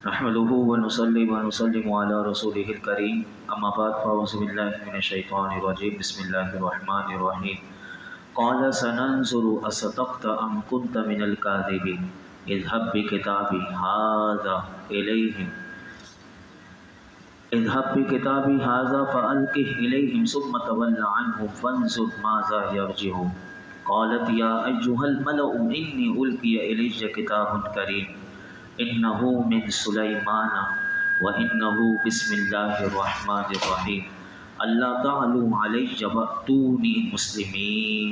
نحمده ونصلي ونسلم على رسوله الكريم اما بعد فاعوذ بالله من الشيطان الرجيم بسم الله الرحمن الرحيم قال سننظر اصدقت ام كنت من الكاذبين اذهب بكتابي هذا اليهم فألقه إليهم ثم تول عنهم فانظر ماذا يرجعون قالت يا أيها الملأ إني ألقي إلي كتاب كريم إنه من سليمان وإنه بسم الله الرحمن الرحيم اللہ تعلوا علی وأتونی مسلمین۔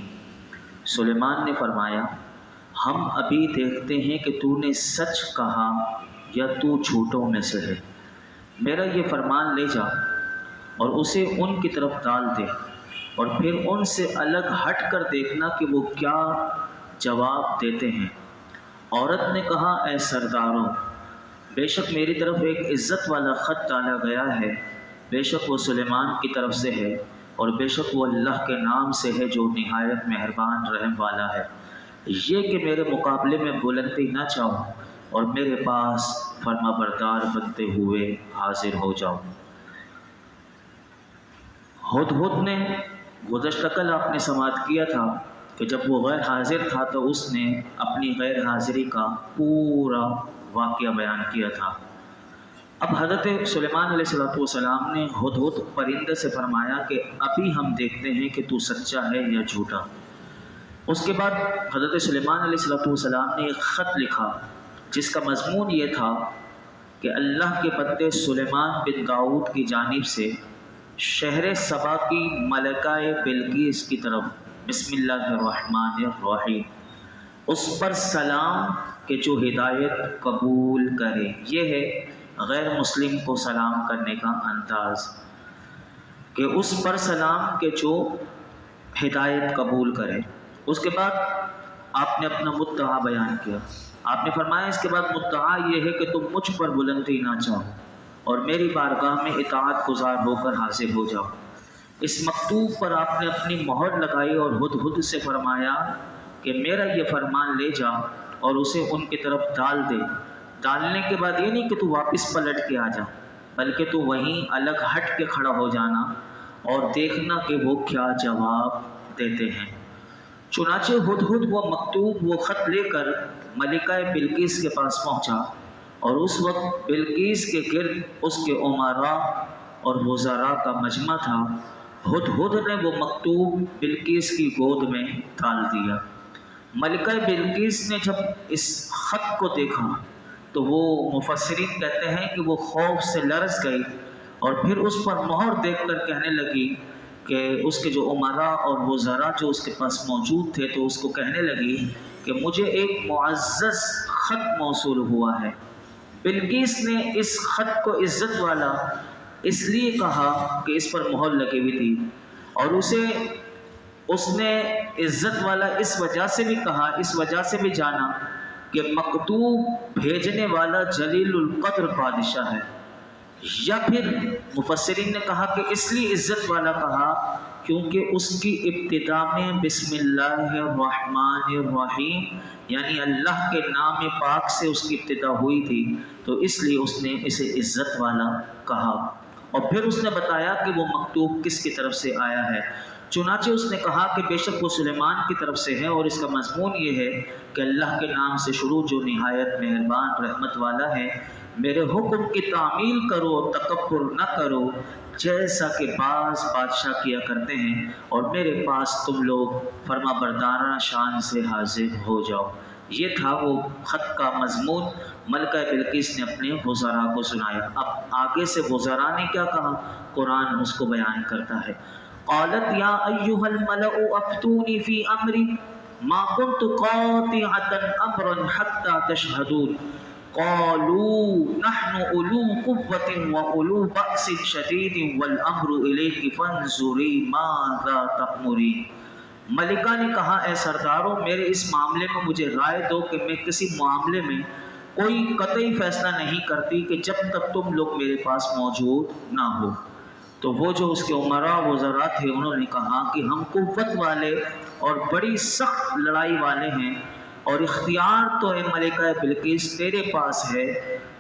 سلیمان نے فرمایا ہم ابھی دیکھتے ہیں کہ تو نے سچ کہا یا تو جھوٹوں میں سے ہے، میرا یہ فرمان لے جا اور اسے ان کی طرف ڈال دے اور پھر ان سے الگ ہٹ کر دیکھنا کہ وہ کیا جواب دیتے ہیں۔ عورت نے کہا اے سرداروں، بے شک میری طرف ایک عزت والا خط ڈالا گیا ہے، بے شک وہ سلیمان کی طرف سے ہے اور بے شک وہ اللہ کے نام سے ہے جو نہایت مہربان رحم والا ہے، یہ کہ میرے مقابلے میں بلندی نہ چاہو اور میرے پاس فرما بردار بنتے ہوئے حاضر ہو جاؤ۔ ہدہد نے گزشتہ کل آپ نے سماعت کیا تھا کہ جب وہ غیر حاضر تھا تو اس نے اپنی غیر حاضری کا پورا واقعہ بیان کیا تھا۔ اب حضرت سلیمان علیہ السلام نے ہدہد پرندے سے فرمایا کہ ابھی ہم دیکھتے ہیں کہ تو سچا ہے یا جھوٹا۔ اس کے بعد حضرت سلیمان علیہ السلام نے ایک خط لکھا جس کا مضمون یہ تھا کہ اللہ کے بندے سلیمان بن داؤد کی جانب سے شہر سبا کی ملکہ بلقیس کی طرف بسم اللہ الرحمن الرحیم، اس پر سلام کہ جو ہدایت قبول کرے۔ یہ ہے غیر مسلم کو سلام کرنے کا انداز کہ اس پر سلام کہ جو ہدایت قبول کرے۔ اس کے بعد آپ نے اپنا مدعا بیان کیا، آپ نے فرمایا اس کے بعد مدعا یہ ہے کہ تم مجھ پر بلندی نہ چاہو اور میری بارگاہ میں اطاعت گزار ہو کر حاضر ہو جاؤ۔ اس مکتوب پر آپ نے اپنی مہر لگائی اور ہدہد سے فرمایا کہ میرا یہ فرمان لے جا اور اسے ان کی طرف ڈال دے۔ ڈالنے کے بعد یہ نہیں کہ تو واپس پلٹ کے آ جا، بلکہ تو وہیں الگ ہٹ کے کھڑا ہو جانا اور دیکھنا کہ وہ کیا جواب دیتے ہیں۔ چنانچہ ہدہد وہ مکتوب وہ خط لے کر ملکہ بلقیس کے پاس پہنچا اور اس وقت بلقیس کے گرد اس کے امراء اور وزراء کا مجمع تھا۔ ہدہد نے وہ مکتوب بلقیس کی گود میں ڈال دیا۔ ملکہ بلقیس نے جب اس خط کو دیکھا تو وہ مفسرین کہتے ہیں کہ وہ خوف سے لرز گئی اور پھر اس پر مہر دیکھ کر کہنے لگی کہ اس کے جو امراء اور وزراء جو اس کے پاس موجود تھے تو اس کو کہنے لگی کہ مجھے ایک معزز خط موصول ہوا ہے۔ بلقیس نے اس خط کو عزت والا اس لیے کہا کہ اس پر مہر لگی ہوئی تھی، اور اس نے عزت والا اس وجہ سے بھی کہا، اس وجہ سے بھی جانا کہ مکتوب بھیجنے والا جلیل القدر بادشاہ ہے، یا پھر مفسرین نے کہا کہ اس لیے عزت والا کہا کیونکہ اس کی ابتدا میں بسم اللہ الرحمن الرحیم یعنی اللہ کے نام پاک سے اس کی ابتدا ہوئی تھی، تو اس لیے اس نے اسے عزت والا کہا۔ اور پھر اس نے بتایا کہ وہ مکتوب کس کی طرف سے آیا ہے۔ چنانچہ اس نے کہا کہ بے شک وہ سلیمان کی طرف سے ہے اور اس کا مضمون یہ ہے کہ اللہ کے نام سے شروع جو نہایت مہربان رحمت والا ہے، میرے حکم کی تعمیل کرو، تکبر نہ کرو جیسا کہ بعض بادشاہ کیا کرتے ہیں، اور میرے پاس تم لوگ فرما بردارانہ شان سے حاضر ہو جاؤ۔ یہ تھا وہ خط کا مضمون۔ ملکہ بلقیس نے اپنے وزراء کو سنایا۔ اب آگے سے وزراء نے کیا کہا قرآن اس کو بیان کرتا ہے۔ قالت یا ایھا الملأ افتونی فی امری ما كنت قاطعة امرا حتى تشهدون قالوا نحن اولو قوة واولو بأس شدید والامر الیک فانظری ماذا تأمرین۔ ملکہ نے کہا اے سرداروں، میرے اس معاملے میں مجھے رائے دو کہ میں کسی معاملے میں کوئی قطعی فیصلہ نہیں کرتی کہ جب تک تم لوگ میرے پاس موجود نہ ہو۔ تو وہ جو اس کے امراء وزراء تھے انہوں نے کہا کہ ہم قوت والے اور بڑی سخت لڑائی والے ہیں اور اختیار تو ہے ملکہ بلقیس تیرے پاس ہے،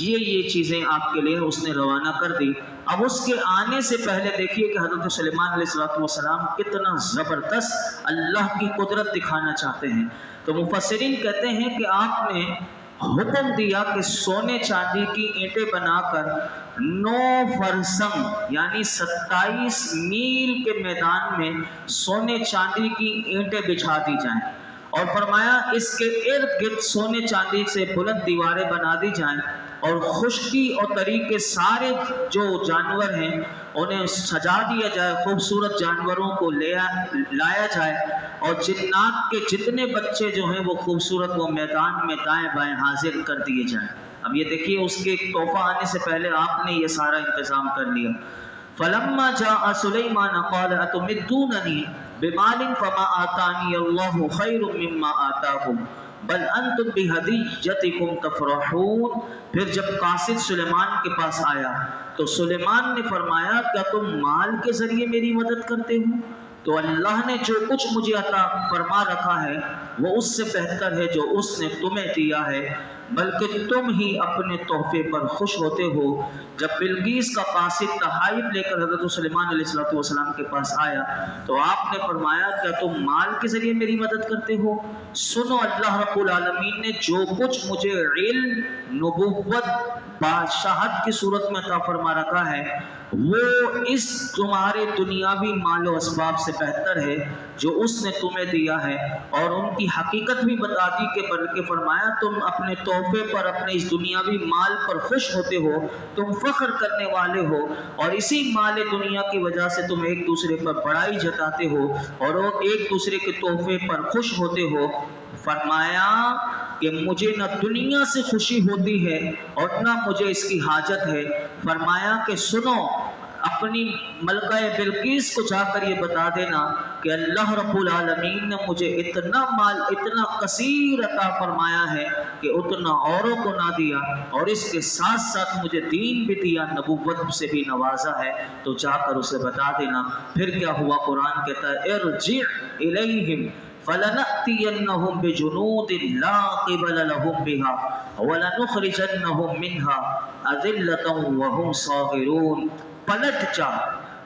یہ چیزیں آپ کے لیے اس نے روانہ کر دی۔ اب اس کے آنے سے پہلے دیکھیے کہ حضرت سلیمان علیہ السلام کتنا زبردست اللہ کی قدرت دکھانا چاہتے ہیں۔ تو مفسرین کہتے ہیں کہ آپ نے حکم دیا کہ سونے چاندی کی اینٹیں بنا کر 9 فرسنگ یعنی 27 میل کے میدان میں سونے چاندی کی اینٹیں بچھا دی جائیں، اور فرمایا اس کے ارد گرد سونے چاندی سے بلند دیواریں بنا دی جائیں، اور خشکی اور تری کے سارے جو جانور ہیں انہیں سجا دیا جائے، خوبصورت جانوروں کو لایا جائے، اور جنات کے جتنے بچے جو ہیں وہ خوبصورت وہ میدان میں دائیں بائیں حاضر کر دیے جائیں۔ اب یہ دیکھیے اس کے تحفہ آنے سے پہلے آپ نے یہ سارا انتظام کر لیا۔ فلما جاء سلیمان قال اتمدوننی بمال فما آتانی اللہ خیر مما آتاکم بل انتم بہدیتکم تفرحون۔ پھر جب قاصد سلیمان کے پاس آیا تو سلیمان نے فرمایا کیا تم مال کے ذریعے میری مدد کرتے ہو؟ تو اللہ نے جو کچھ مجھے عطا فرما رکھا ہے وہ اس سے بہتر ہے جو اس نے تمہیں دیا ہے، بلکہ تم ہی اپنے تحفے پر خوش ہوتے ہو۔ جب بلقیس کا قاصد تحائف لے کر حضرت سلیمان علیہ السلام کے پاس آیا تو آپ نے فرمایا کیا تم مال کے ذریعے میری مدد کرتے ہو؟ سنو، اللہ رب العالمین نے جو کچھ مجھے علم، نبوت، بادشاہت کی صورت میں عطا فرما رکھا ہے وہ اس تمہارے دنیاوی مال و اسباب سے بہتر ہے جو اس نے تمہیں دیا ہے، اور ان کی حقیقت بھی بتا دی کہ بلکہ فرمایا تم اپنے تحفے پر، اپنے اس دنیاوی مال پر خوش ہوتے ہو، تم فخر کرنے والے ہو، اور اسی مال دنیا کی وجہ سے تم ایک دوسرے پر بڑائی جتاتے ہو اور ایک دوسرے کے تحفے پر خوش ہوتے ہو۔ فرمایا کہ مجھے نہ دنیا سے خوشی ہوتی ہے اور نہ مجھے اس کی حاجت ہے۔ فرمایا کہ سنو، اپنی ملکہ بلقیس کو جا کر یہ بتا دینا کہ اللہ رب العالمین نے مجھے اتنا مال، اتنا کثیر عطا فرمایا ہے کہ اتنا اوروں کو نہ دیا، اور اس کے ساتھ ساتھ مجھے دین بھی دیا، نبوت سے بھی نوازا ہے، تو جا کر اسے بتا دینا۔ پھر کیا ہوا؟ قرآن کہتا ہے ارجع الیہم فَلَنَأْتِيَنَّهُمْ بِجُنُودٍ لَا قِبَلَ لَهُمْ بِهَا وَلَنُخْرِجَنَّهُمْ مِنْهَا أَذِلَّةً وَهُمْ صَاغِرُونَ۔ پلٹ جا،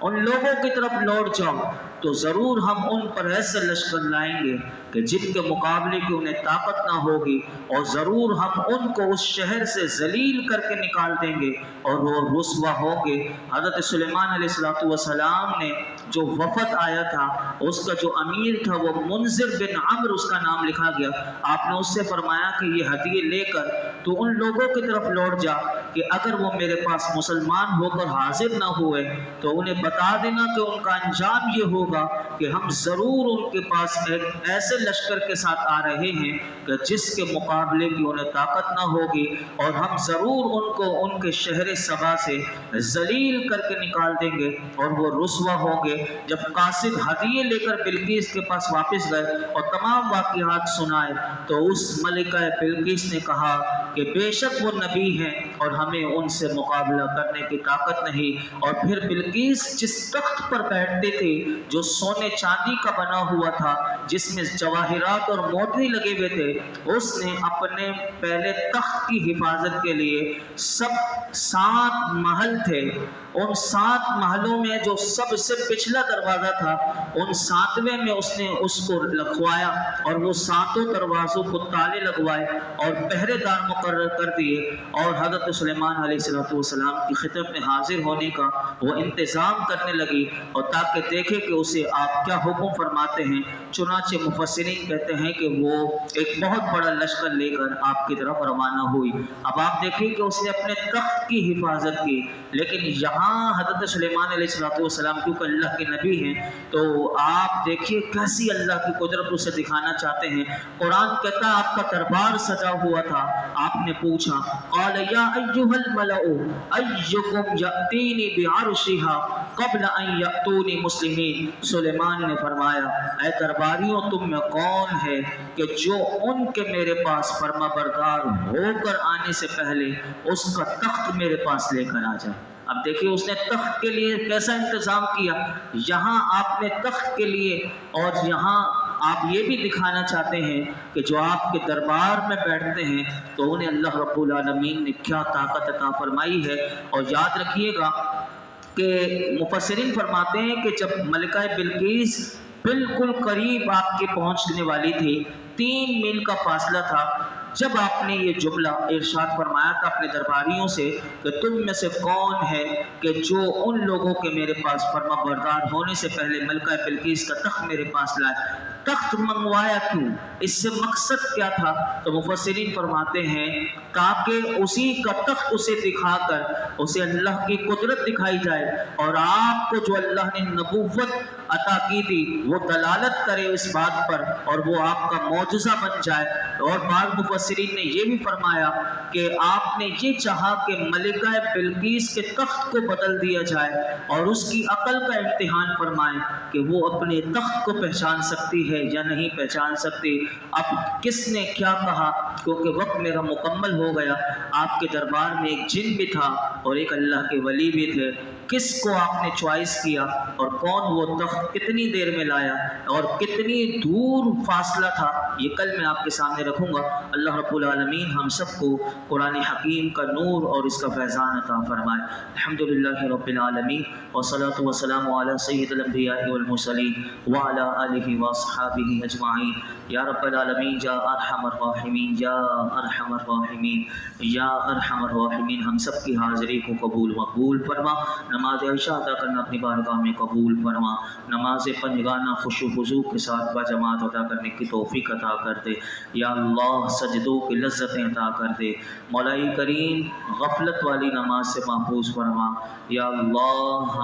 ان لوگوں کی طرف لوٹ جاؤ تو ضرور ہم ان پر ایسے لشکر لائیں گے کہ جن کے مقابلے کی انہیں طاقت نہ ہوگی، اور ضرور ہم ان کو اس شہر سے ذلیل کر کے نکال دیں گے اور وہ رسوا ہوں گے۔ حضرت سلیمان علیہ السلام نے جو وفد آیا تھا اس کا جو امیر تھا وہ منذر بن عمرو اس کا نام لکھا گیا، آپ نے اس سے فرمایا کہ یہ ہدیے لے کر تو ان لوگوں کی طرف لوٹ جا کہ اگر وہ میرے پاس مسلمان ہو کر حاضر نہ ہوئے تو انہیں بتا دینا کہ ان کا انجام یہ ہوگا کہ ہم ضرور ان کے پاس ایک ایسے لشکر کے ساتھ آ رہے ہیں کہ جس کے مقابلے کی انہیں طاقت نہ ہوگی، اور ہم ضرور ان کو ان کے شہر سبا سے ذلیل کر کے نکال دیں گے اور وہ رسوا ہوں گے۔ جب قاصد ہدیے لے کر بلقیس کے پاس واپس گئے اور تمام واقعات سنائے تو اس ملکہ بلقیس نے کہا کہ بے شک وہ نبی ہیں اور ہمیں ان سے مقابلہ کرنے کی طاقت نہیں۔ اور پھر بلقیس جس تخت پر بیٹھتے تھے جو سونے چاندی کا بنا ہوا تھا، جس میں جواہرات اور موتی لگے ہوئے تھے، اس نے اپنے پہلے تخت کی حفاظت کے لیے 7 محل تھے، ان 7 محلوں میں جو سب سے پچھلا دروازہ تھا ان 7ویں میں اس نے اس کو لکھوایا، اور وہ 7 دروازوں کو تالے لگوائے اور پہرے دار مقرر کر دیے، اور حضرت سلیمان علیہ السلام کی خدمت میں حاضر ہونے کا وہ انتظام کرنے لگی، اور تاکہ دیکھے کہ اسے آپ کیا حکم فرماتے ہیں۔ چنانچہ مفسرین کہتے ہیں کہ وہ ایک بہت بڑا لشکر لے کر آپ کی طرف روانہ ہوئی۔ اب آپ دیکھیں کہ اس نے اپنے تخت کی حفاظت کی، لیکن یہاں حضرت سلیمان علیہ السلام کیونکہ اللہ کے نبی ہیں تو آپ دیکھیے کیسی اللہ کی قدرت اسے دکھانا چاہتے ہیں۔ قرآن کہتا ہے آپ کا دربار سجا ہوا تھا، آپ نے پوچھا قال یا ایھا الملأ ایکم یأتینی بعرشها قبل ان یأتونی مسلمین۔ سلیمان نے فرمایا اے درباریوں تم میں کون ہے کہ جو ان کے میرے پاس فرما بردار ہو کر آنے سے پہلے اس کا تخت میرے پاس لے کر آ جائے۔ اب دیکھیے اس نے تخت کے لیے کیسا انتظام کیا، یہاں آپ نے تخت کے لیے اور یہاں آپ یہ بھی دکھانا چاہتے ہیں کہ جو آپ کے دربار میں بیٹھتے ہیں تو انہیں اللہ رب العالمین نے کیا طاقت عطا فرمائی ہے۔ اور یاد رکھیے گا کہ مفسرین فرماتے ہیں کہ جب ملکہ بلقیس بالکل قریب آپ کے پہنچنے والی تھی، 3 میل کا فاصلہ تھا، جب آپ نے یہ جملہ ارشاد فرمایا تھا اپنے درباریوں سے کہ تم میں سے کون ہے کہ جو ان لوگوں کے میرے پاس فرما بردار ہونے سے پہلے ملکہ بلقیس کا تخت میرے پاس لائے، تخت منگوایا کیوں، اس سے مقصد کیا تھا؟ تو مفسرین فرماتے ہیں تاکہ اسی کا تخت اسے دکھا کر اسے اللہ کی قدرت دکھائی جائے، اور آپ کو جو اللہ نے نبوت عطا کی تھی وہ دلالت کرے اس بات پر، اور وہ آپ کا معجزہ بن جائے۔ اور بعض مفسرین نے یہ بھی فرمایا کہ آپ نے یہ چاہا کہ ملکہ بلقیس کے تخت کو بدل دیا جائے اور اس کی عقل کا امتحان فرمائے کہ وہ اپنے تخت کو پہچان سکتی ہے یا نہیں پہچان سکتی۔ اب کس نے کیا کہا، کیونکہ وقت میرا مکمل ہو گیا، آپ کے دربار میں ایک جن بھی تھا اور ایک اللہ کے ولی بھی تھے، کس کو آپ نے چوائس کیا اور کون وہ تخت کتنی دیر میں لایا اور کتنی دور فاصلہ تھا، یہ کل میں آپ کے سامنے رکھوں گا۔ اللہ رب العالمین ہم سب کو قرآن حکیم کا نور اور اس کا فیضان عطا فرمائے۔ الحمدللہ رب العالمین والصلاة والسلام علی سید الانبیاء والمرسلین وعلی آلہ واصحابہ اجمعین۔ یا رب العالمین، یا ارحم الراحمین، یا ارحم الراحمین، یا ارحم الراحمین، ہم سب کی حاضری کو قبول مقبول فرما، نماز عشاء ادا کرنا اپنی بارگاہ میں قبول فرما، نماز پنجگانہ خشوع و خضوع کے ساتھ باجماعت ادا کرنے کی توفیق عطا کر دے۔ یا اللہ سجدوں کی لذتیں عطا کر دے، مولائی کریم غفلت والی نماز سے محفوظ فرما۔ یا اللہ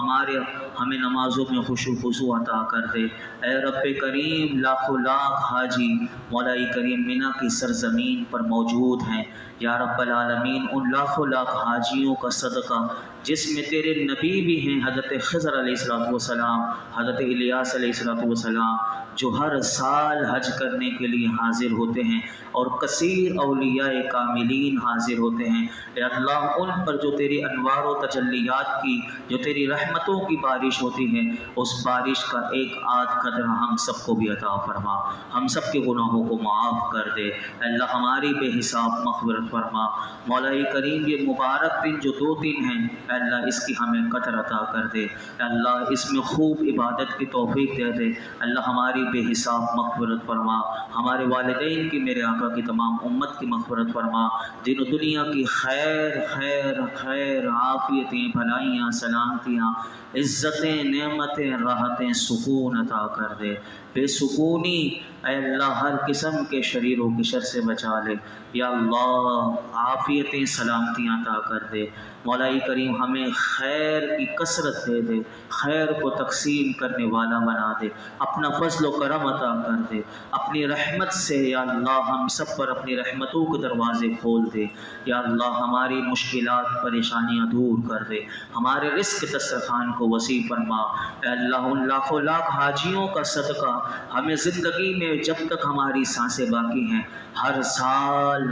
ہمیں نمازوں میں خشوع و خضوع عطا کر دے۔ اے رب کریم، لاکھوں لاکھ حاجی مولائی کریم مینا کی سرزمین پر موجود ہیں، یا رب العالمین ان لاکھوں لاکھ حاجیوں کا صدقہ جس میں تیرے نبی بھی ہیں، حضرت خضر علیہ السلام، حضرت الیاس علیہ السلام، جو ہر سال حج کرنے کے لیے حاضر ہوتے ہیں، اور کثیر اولیاء کاملین حاضر ہوتے ہیں۔ اے اللہ ان پر جو تیری انوار و تجلیات کی، جو تیری رحمتوں کی بارش ہوتی ہے، اس بارش کا ایک آدھ قدر ہم سب کو بھی عطا فرما، ہم سب کے گناہوں کو معاف کر دے۔ اے اللہ ہماری بے حساب مغفرت فرما۔ مولائی کریم یہ مبارک دن جو 2 دن ہیں، اے اللہ اس کی ہمیں قدر عطا کر دے، اے اللہ اس میں خوب عبادت کی توفیق دے دے۔ اللہ ہماری بے حساب مغفرت فرما، ہمارے والدین کی، میرے آقا کی، تمام امت کی مغفرت فرما، دین و دنیا کی خیر خیر خیر، عافیتیں، بھلائیاں، سلامتیاں، عزتیں، نعمتیں، راحتیں، سکون عطا کر دے۔ بے سکونی اے اللہ ہر قسم کے شریروں کی شر سے بچا لے، یا اللہ عافیتیں، سلامتیاں عطا کر دے۔ مولائی کریم ہمیں خیر کی کثرت دے دے، خیر کو تقسیم کرنے والا بنا دے، اپنا فضل و کرم عطا کر دے، اپنی رحمت سے یا اللہ ہم سب پر اپنی رحمتوں کے دروازے کھول دے، یا اللہ ہماری مشکلات پریشانیاں دور کر دے، ہمارے رزق دسترخوان کو وسیع فرما۔ اے اللہ ان لاکھوں لاکھ حاجیوں کا صدقہ ہمیں زندگی میں جب تک ہماری سانسیں باقی ہیں ہر سال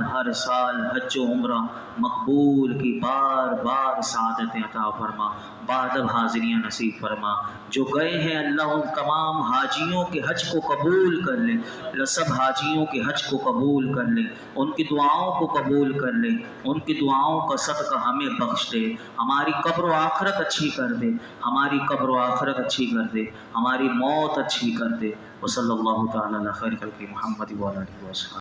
حج و عمرہ مقبول کی بار بار سعادتیں عطا فرما، بادب حاضریاں نصیب فرما۔ جو گئے ہیں اللہ ان تمام حاجیوں کے حج کو قبول کر لے، اللہ سب حاجیوں کے حج کو قبول کر لے، ان کی دعاؤں کو قبول کر لے، ان کی دعاؤں کا صدقہ ہمیں بخش دے، ہماری قبر و آخرت اچھی کر دے، ہماری قبر و آخرت اچھی کر دے، ہماری موت اچھی کر دے۔ وصلی اللہ تعالی علی خیر خلق محمد وعلی آلہ وصحبہ۔